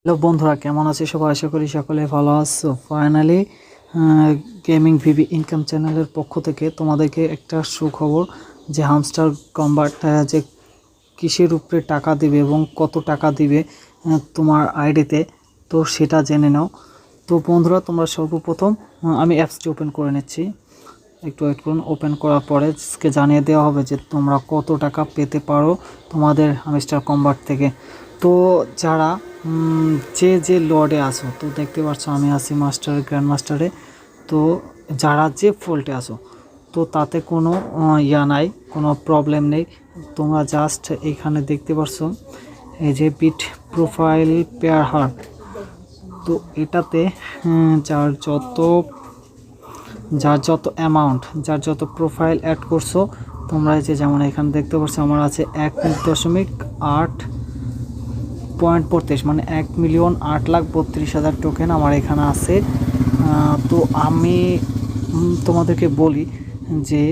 Hello বন্ধুরা, কেমন আছো সবাই? আশা করি সকলে ভালো আছো। ফাইনালি গেমিং ভিবি ইনকাম চ্যানেলের পক্ষ থেকে তোমাদেরকে একটা সুখবর যে হামস্টার কম্বাট যে কিসের উপরে টাকা দিবে এবং কত টাকা দিবে তোমার আইডিতে, তো সেটা জেনে নাও। তো বন্ধুরা, তোমরা সর্বপ্রথম আমি অ্যাপসটি ওপেন করে নিচ্ছি, একটু ওয়েট করুন। ওপেন করার পরে জানিয়ে দেওয়া হবে যে তোমরা কত টাকা পেতে পারো তোমাদের হামস্টার কম্বাট থেকে। তো যারা যে লর্ডে আসো, তো দেখতে পাচ্ছ আমি আছি মাস্টার গ্র্যান্ড মাস্টারে। তো যারা যে ফল্টে আসো, তো তাতে কোনো নাই, কোনো প্রবলেম নেই। তোমরা জাস্ট এখানে দেখতে পাচ্ছ এই যে বিট প্রোফাইল পেয়ার হার্ট, তো এটাতে যার যত অ্যামাউন্ট, যার যত প্রোফাইল অ্যাড করছো তোমরা, এই যে যেমন এখানে দেখতে পাচ্ছ আমার আছে 1.8.32, মানে 1,08,32,000 টোকেন আমার এখানে আছে। তো আমি তোমাদেরকে বলি যে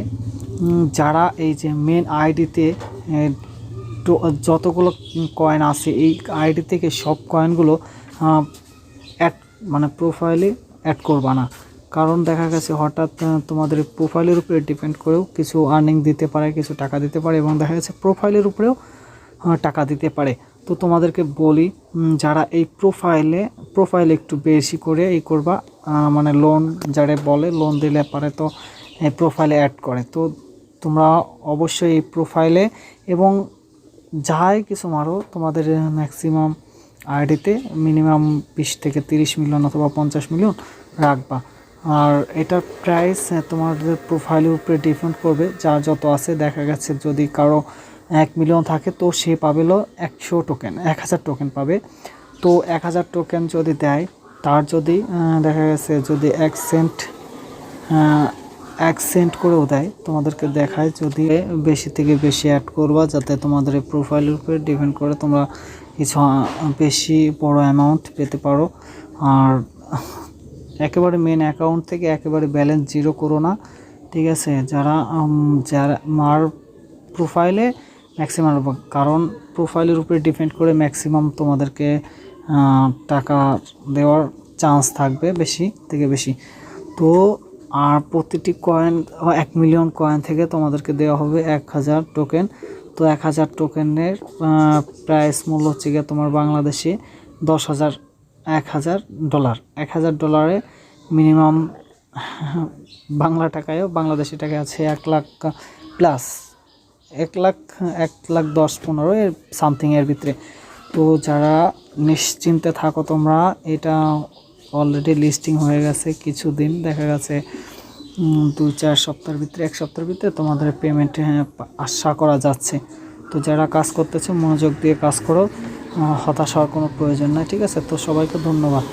যারা এই যে মেন আইডিতে যতগুলো কয়েন আছে, এই আইডি থেকে সব কয়েনগুলো অ্যাড মানে প্রোফাইলে অ্যাড করবা না। কারণ দেখা গেছে হঠাৎ তোমাদের প্রোফাইলের উপরে ডিপেন্ড করেও কিছু আর্নিং দিতে পারে, কিছু টাকা দিতে পারে, এবং দেখা গেছে প্রোফাইলের উপরেও টাকা দিতে পারে। তো তোমাদেরকে বলি, যারা এই প্রোফাইলে একটু বেশি করে এই করবা, মানে লোন যারা বলে লোন দিলে পারে, তো এই প্রোফাইলে অ্যাড করে। তো তোমরা অবশ্যই এই প্রোফাইলে এবং যাই কিছু মারো, তোমাদের ম্যাক্সিমাম আইডিতে মিনিমাম 20 থেকে 30 মিলিয়ন অথবা 50 মিলিয়ন রাখবা। আর এটার প্রাইস তোমাদের প্রোফাইলের উপরে ডিপেন্ড করবে, যার যত আছে। দেখা গেছে যদি কারো 1 মিলিয়ন থাকে, তো সে পাবে 100 টোকেন, 1000 টোকেন পাবে। তো 1000 টোকেন যদি দেয়, তার যদি দেখা গেছে যদি 1 সেন্ট করেও দেয়, তোমাদেরকে দেখায় যদি বেশি থেকে বেশি অ্যাড করবা, যাতে তোমাদের প্রোফাইলের উপরে ডিপেন্ড করে তোমরা কিছু বেশি বড় অ্যামাউন্ট পেতে পারো। আর একেবারে মেন অ্যাকাউন্ট থেকে একেবারে ব্যালেন্স জিরো করো না, ঠিক আছে? যারা মার প্রোফাইলে ম্যাক্সিমাম, কারণ প্রোফাইলের উপরে ডিপেন্ড করে ম্যাক্সিমাম তোমাদেরকে টাকা দেওয়ার চান্স থাকবে বেশি থেকে বেশি। তো আর প্রতিটি কয়েন 1 মিলিয়ন কয়েন থেকে তোমাদেরকে দেওয়া হবে 1000 টোকেন। তো 1000 টোকেনের প্রাইস মূল্য হচ্ছে গিয়ে তোমার বাংলাদেশে 10,000, $1000। $1000 মিনিমাম বাংলা টাকায়ও, বাংলাদেশি টাকায় আছে 1 লাখ প্লাস, 1,10,15 এর সামথিং এর ভিতরে। তো যারা নিশ্চিন্তে থাকো তোমরা, এটা অলরেডি লিস্টিং হয়ে গেছে কিছুদিন, দেখা গেছে 2-4 সপ্তাহের ভিতরে, 1 সপ্তাহের ভিতরে তোমাদের পেমেন্ট আশা করা যাচ্ছে। তো যারা কাজ করতেছে মনোযোগ দিয়ে কাজ করো, হতাশ হওয়ার কোনো প্রয়োজন নাই, ঠিক আছে? তো সবাইকে ধন্যবাদ।